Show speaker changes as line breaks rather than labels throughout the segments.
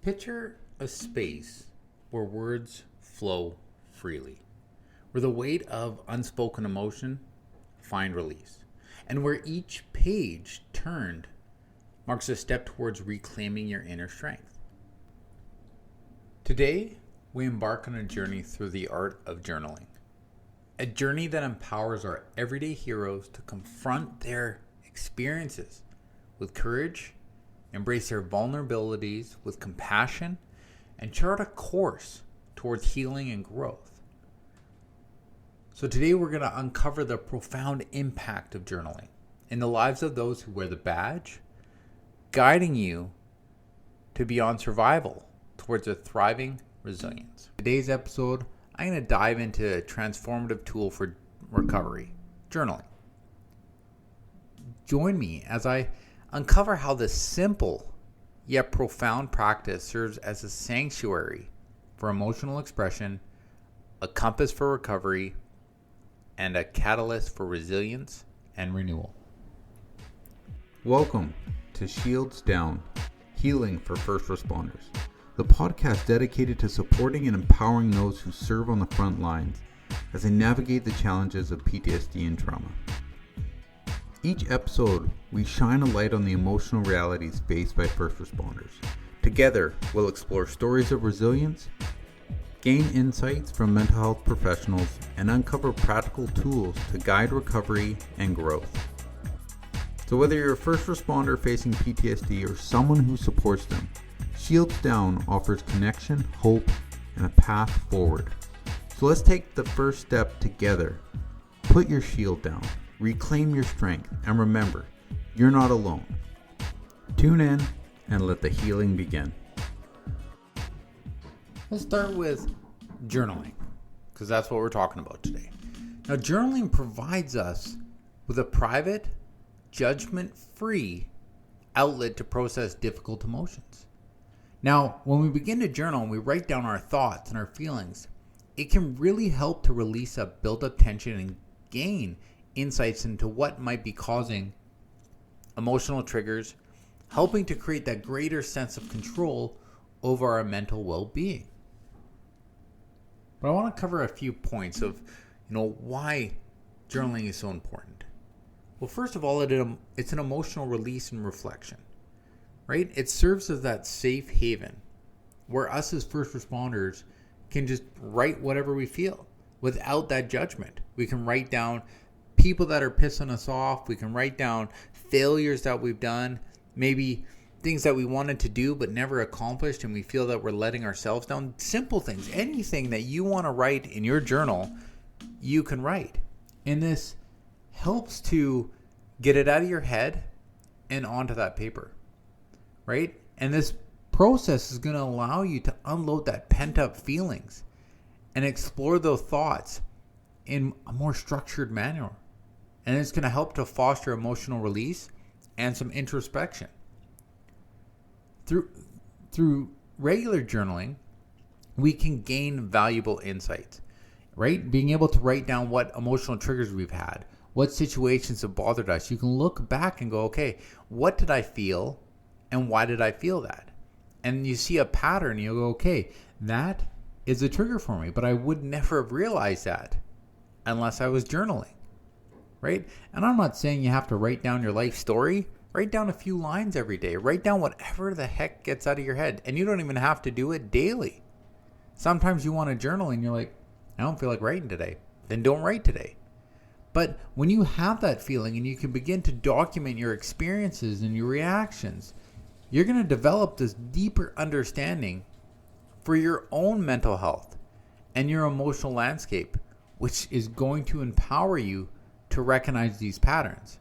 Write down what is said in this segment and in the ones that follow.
Picture a space where words flow freely, where the weight of unspoken emotion find release, and where each page turned marks a step towards reclaiming your inner strength. Today, we embark on a journey through the art of journaling, a journey that empowers our everyday heroes to confront their experiences with courage, embrace their vulnerabilities with compassion, and chart a course towards healing and growth. So today we're going to uncover the profound impact of journaling in the lives of those who wear the badge, guiding you to beyond survival towards a thriving resilience. Today's episode, I'm going to dive into a transformative tool for recovery, journaling. Join me as I uncover how this simple yet profound practice serves as a sanctuary for emotional expression, a compass for recovery, and a catalyst for resilience and renewal.
Welcome to Shields Down, Healing for First Responders, the podcast dedicated to supporting and empowering those who serve on the front lines as they navigate the challenges of PTSD and trauma. Each episode, we shine a light on the emotional realities faced by first responders. Together, we'll explore stories of resilience, gain insights from mental health professionals, and uncover practical tools to guide recovery and growth. So whether you're a first responder facing PTSD or someone who supports them, Shields Down offers connection, hope, and a path forward. So let's take the first step together. Put your shield down. Reclaim your strength, and remember, you're not alone. Tune in and let the healing begin.
Let's start with journaling, because that's what we're talking about today. Now, journaling provides us with a private, judgment-free outlet to process difficult emotions. Now, when we begin to journal and we write down our thoughts and our feelings, it can really help to release a built-up tension and gain insights into what might be causing emotional triggers, helping to create that greater sense of control over our mental well-being. But I want to cover a few points of, why journaling is so important. Well, first of all, it's an emotional release and reflection, right? It serves as that safe haven where us as first responders can just write whatever we feel without that judgment. We can write down people that are pissing us off. We can write down failures that we've done, maybe things that we wanted to do but never accomplished, and we feel that we're letting ourselves down. Simple things, anything that you want to write in your journal, you can write. And this helps to get it out of your head and onto that paper, right? And this process is going to allow you to unload that pent-up feelings and explore those thoughts in a more structured manner. And it's going to help to foster emotional release and some introspection. Through regular journaling, we can gain valuable insights, right? Being able to write down what emotional triggers we've had, what situations have bothered us. You can look back and go, okay, what did I feel and why did I feel that? And you see a pattern, you go, okay, that is a trigger for me, but I would never have realized that unless I was journaling. Right? And I'm not saying you have to write down your life story. Write down a few lines every day. Write down whatever the heck gets out of your head. And you don't even have to do it daily. Sometimes you want to journal and you're like, I don't feel like writing today. Then don't write today. But when you have that feeling and you can begin to document your experiences and your reactions, you're going to develop this deeper understanding for your own mental health and your emotional landscape, which is going to empower you to recognize these patterns.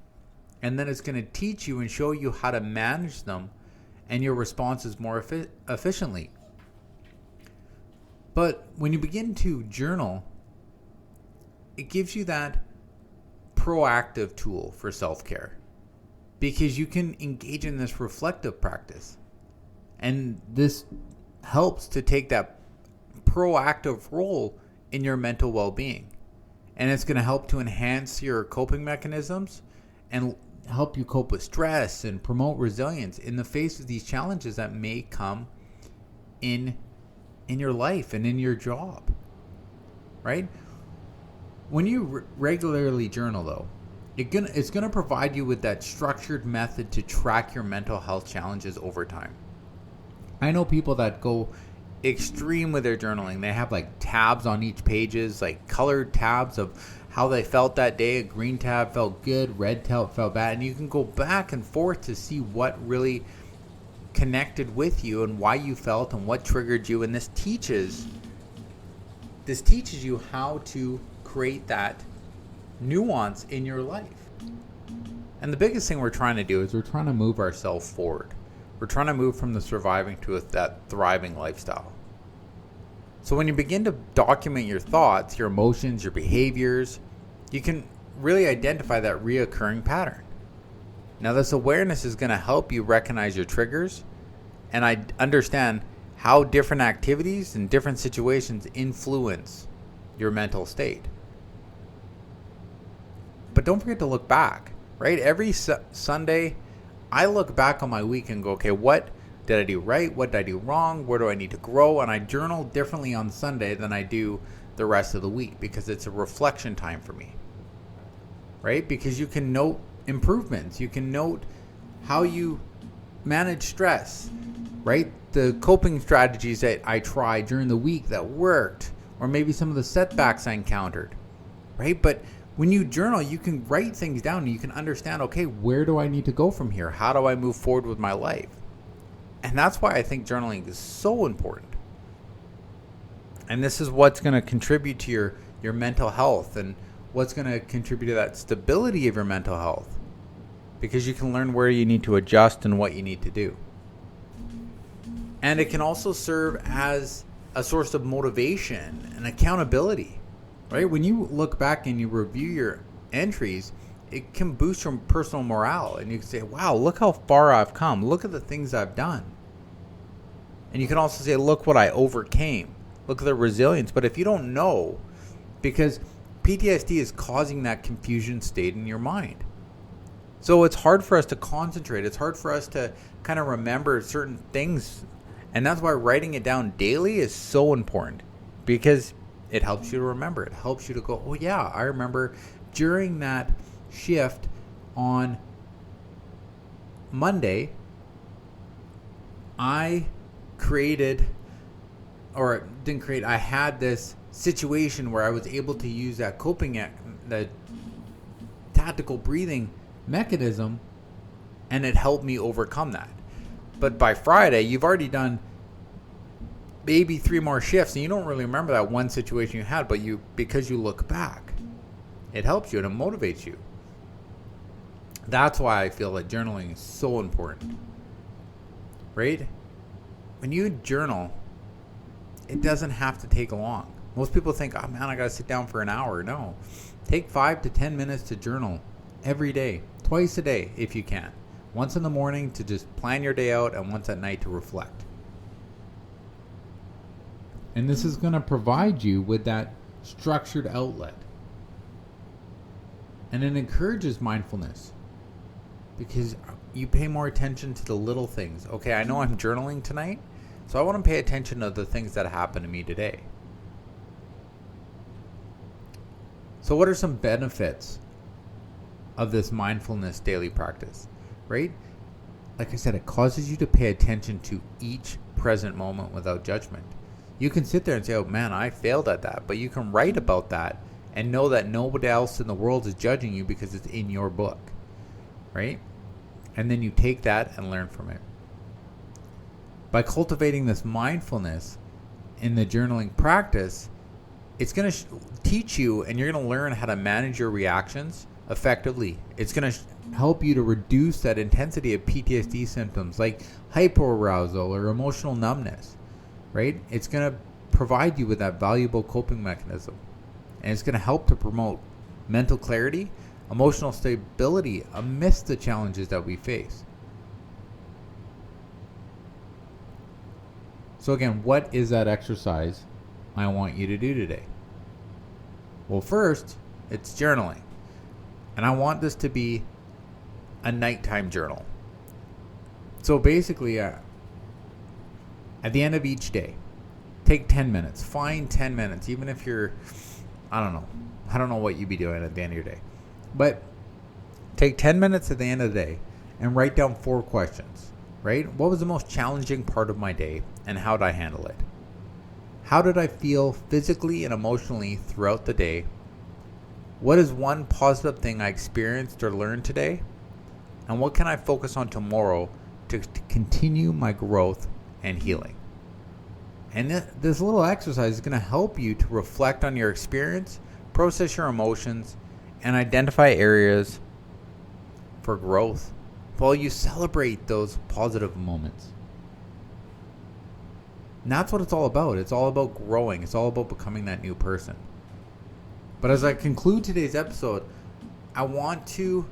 And then it's going to teach you and show you how to manage them and your responses more efficiently. But when you begin to journal, it gives you that proactive tool for self-care, because you can engage in this reflective practice. And this helps to take that proactive role in your mental well-being. And it's going to help to enhance your coping mechanisms and help you cope with stress and promote resilience in the face of these challenges that may come in your life and in your job, right? When you regularly journal, though, it's gonna provide you with that structured method to track your mental health challenges over time. I know people that go extreme with their journaling. They have like tabs on each pages, like colored tabs of how they felt that day. A green tab felt good, red tab felt bad, and you can go back and forth to see what really connected with you and why you felt and what triggered you. And this teaches you how to create that nuance in your life. And the biggest thing we're trying to do is we're trying to move ourselves forward. We're trying to move from the surviving to that thriving lifestyle. So when you begin to document your thoughts, your emotions, your behaviors, you can really identify that reoccurring pattern. Now, this awareness is going to help you recognize your triggers and understand how different activities and different situations influence your mental state. But don't forget to look back, right? Every Sunday, I look back on my week and go, okay, what did I do right? What did I do wrong? Where do I need to grow? And I journal differently on Sunday than I do the rest of the week because it's a reflection time for me, right? Because you can note improvements. You can note how you manage stress, right? The coping strategies that I tried during the week that worked, or maybe some of the setbacks I encountered, right? But when you journal, you can write things down and you can understand, okay, where do I need to go from here? How do I move forward with my life? And that's why I think journaling is so important. And this is what's going to contribute to your mental health and what's going to contribute to that stability of your mental health. Because you can learn where you need to adjust and what you need to do. And it can also serve as a source of motivation and accountability. Right? When you look back and you review your entries, it can boost your personal morale. And you can say, wow, look how far I've come. Look at the things I've done. And you can also say, look what I overcame. Look at the resilience. But if you don't know, because PTSD is causing that confusion state in your mind. So it's hard for us to concentrate. It's hard for us to kind of remember certain things. And that's why writing it down daily is so important. Because it helps you to remember. It helps you to go, oh yeah, I remember during that shift on Monday, I had this situation where I was able to use that the tactical breathing mechanism, and it helped me overcome that. But by Friday, you've already done maybe 3 more shifts and you don't really remember that one situation you had, but because you look back, it helps you and it motivates you. That's why I feel that journaling is so important, right? When you journal, it doesn't have to take long. Most people think, oh man, I gotta sit down for an hour. No, take 5 to 10 minutes to journal every day, twice a day if you can. Once in the morning to just plan your day out, and once at night to reflect. And this is going to provide you with that structured outlet. And it encourages mindfulness because you pay more attention to the little things. Okay, I know I'm journaling tonight, so I want to pay attention to the things that happened to me today. So what are some benefits of this mindfulness daily practice, right? Like I said, it causes you to pay attention to each present moment without judgment. You can sit there and say, oh man, I failed at that. But you can write about that and know that nobody else in the world is judging you because it's in your book, right? And then you take that and learn from it. By cultivating this mindfulness in the journaling practice, it's going to teach you, and you're going to learn how to manage your reactions effectively. It's going to help you to reduce that intensity of PTSD symptoms like hyperarousal or emotional numbness, right? It's going to provide you with that valuable coping mechanism. And it's going to help to promote mental clarity, emotional stability amidst the challenges that we face. So again, what is that exercise I want you to do today? Well, first, it's journaling. And I want this to be a nighttime journal. So basically, At the end of each day, take 10 minutes. Find 10 minutes, even if you're, I don't know what you'd be doing at the end of your day. But take 10 minutes at the end of the day and write down 4 questions, right? What was the most challenging part of my day and how did I handle it? How did I feel physically and emotionally throughout the day? What is one positive thing I experienced or learned today? And what can I focus on tomorrow to continue my growth and healing? And this little exercise is going to help you to reflect on your experience, process your emotions, and identify areas for growth while you celebrate those positive moments. And that's what it's all about. It's all about growing. It's all about becoming that new person. But as I conclude today's episode, I want to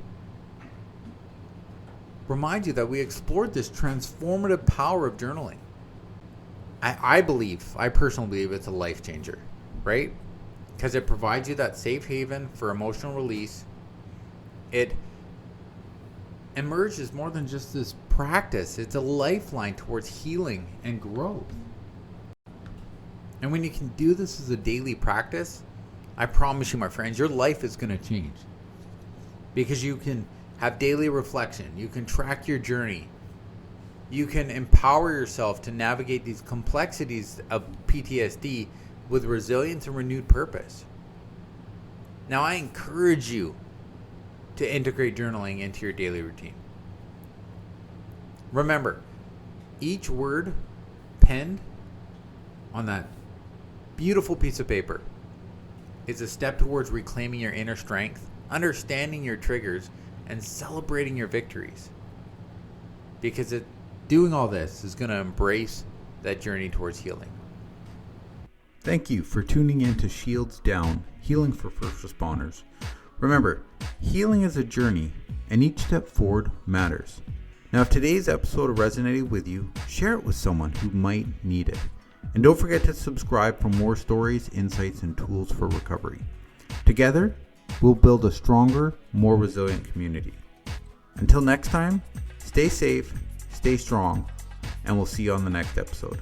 remind you that we explored this transformative power of journaling. I personally believe it's a life changer, right? Because it provides you that safe haven for emotional release. It emerges more than just this practice. It's a lifeline towards healing and growth. And when you can do this as a daily practice, I promise you, my friends, your life is going to change. Because you can have daily reflection. You can track your journey. You can empower yourself to navigate these complexities of PTSD with resilience and renewed purpose. Now, I encourage you to integrate journaling into your daily routine. Remember, each word penned on that beautiful piece of paper is a step towards reclaiming your inner strength, understanding your triggers, and celebrating your victories. Because doing all this is going to embrace that journey towards healing.
Thank you for tuning in to Shields Down, Healing for First Responders. Remember, healing is a journey, and each step forward matters. Now, if today's episode resonated with you, share it with someone who might need it. And don't forget to subscribe for more stories, insights, and tools for recovery. Together, we'll build a stronger, more resilient community. Until next time, stay safe, stay strong, and we'll see you on the next episode.